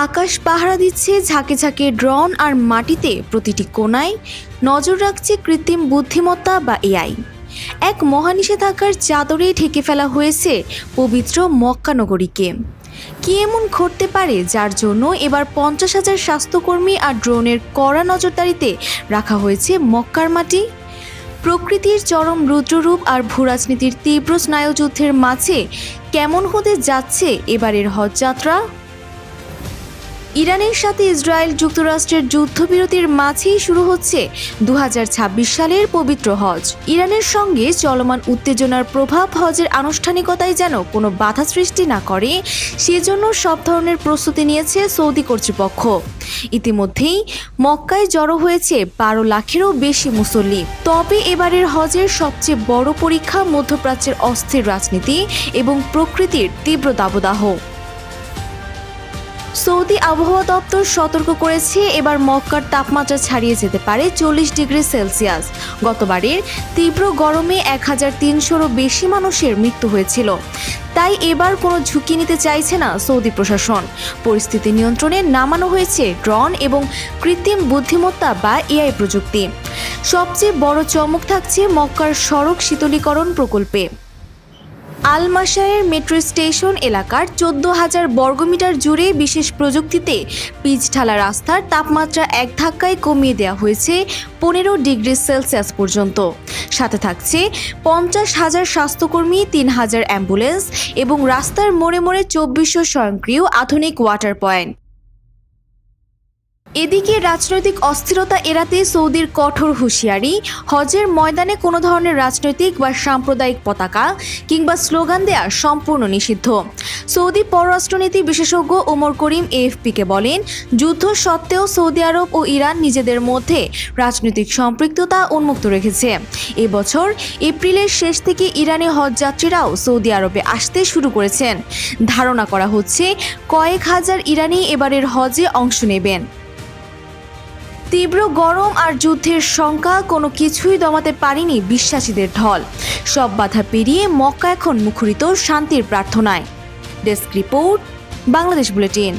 আকাশ পাহারা দিচ্ছে ঝাঁকে ঝাঁকে ড্রোন আর মাটিতে প্রতিটি কোণায় নজর রাখছে কৃত্রিম বুদ্ধিমত্তা বা এআই। এক মহানিষেধাজ্ঞার চাদরে ঢেকে ফেলা হয়েছে পবিত্র মক্কা নগরীকে। কি এমন ঘটতে পারে যার জন্য এবার 50,000 স্বাস্থ্যকর্মী আর ড্রোনের কড়া নজরদারিতে রাখা হয়েছে মক্কার মাটি? প্রকৃতির চরম রুদ্ররূপ আর ভূরাজনীতির তীব্র স্নায়ুযুদ্ধের মাঝে কেমন হতে যাচ্ছে এবারের হজযাত্রা? ইরানের সাথে ইসরায়েল যুক্তরাষ্ট্রের যুদ্ধবিরতির মাঝেই শুরু হচ্ছে 2026 সালের পবিত্র হজ। ইরানের সঙ্গে চলমান উত্তেজনার প্রভাব হজের আনুষ্ঠানিকতায় যেন কোনো বাধা সৃষ্টি না করে, সেজন্য সব ধরনের প্রস্তুতি নিয়েছে সৌদি কর্তৃপক্ষ। ইতিমধ্যেই মক্কায় জড়ো হয়েছে 12 লাখেরও বেশি মুসল্লি। তবে এবারের হজের সবচেয়ে বড় পরীক্ষা মধ্যপ্রাচ্যের অস্থির রাজনীতি এবং প্রকৃতির তীব্র দাবদাহ। সৌদি আবহাওয়া দপ্তর সতর্ক করেছে এবার মক্কার তাপমাত্রা ছাড়িয়ে যেতে পারে 40 ডিগ্রি সেলসিয়াস। গতবারের তীব্র গরমে 1300-রও বেশি মানুষের মৃত্যু হয়েছিল। তাই এবার কোনো ঝুঁকি নিতে চাইছে না সৌদি প্রশাসন। পরিস্থিতি নিয়ন্ত্রণে নামানো হয়েছে ড্রোন এবং কৃত্রিম বুদ্ধিমত্তা বা এআই প্রযুক্তি। সবচেয়ে বড় চমক থাকছে মক্কার সড়ক শীতলীকরণ প্রকল্পে। আল মাশায়ের মেট্রো স্টেশন এলাকার 14,000 বর্গমিটার জুড়ে বিশেষ প্রযুক্তিতে পিচ ঢালা রাস্তার তাপমাত্রা এক ধাক্কায় কমিয়ে দেওয়া হয়েছে 15 ডিগ্রি সেলসিয়াস পর্যন্ত। সাথে থাকছে 50,000 স্বাস্থ্যকর্মী, 3,000 অ্যাম্বুলেন্স এবং রাস্তার মোড়ে মোড়ে 2400 স্বয়ংক্রিয় আধুনিক ওয়াটার পয়েন্ট। এদিকে রাজনৈতিক অস্থিরতা এড়াতে সৌদির কঠোর হুঁশিয়ারি, হজের ময়দানে কোনো ধরনের রাজনৈতিক বা সাম্প্রদায়িক পতাকা কিংবা স্লোগান দেয়া সম্পূর্ণ নিষিদ্ধ। সৌদি পররাষ্ট্রনীতি বিশেষজ্ঞ ওমর করিম এএফপিকে বলেন, যুদ্ধ সত্ত্বেও সৌদি আরব ও ইরান নিজেদের মধ্যে রাজনৈতিক সম্পৃক্ততা উন্মুক্ত রেখেছে। এবছর এপ্রিলের শেষ থেকে ইরানি হজযাত্রীরাও সৌদি আরবে আসতে শুরু করেছেন। ধারণা করা হচ্ছে কয়েক হাজার ইরানি এবারের হজে অংশ নেবেন। তীব্র গরম আর যুদ্ধের শঙ্কা কোনো কিছুই দমাতে পারেনি বিশ্বাসীদের ঢল। সব বাধা পেরিয়ে মক্কা এখন মুখরিত শান্তির প্রার্থনায়। Desk report, Bangladesh bulletin.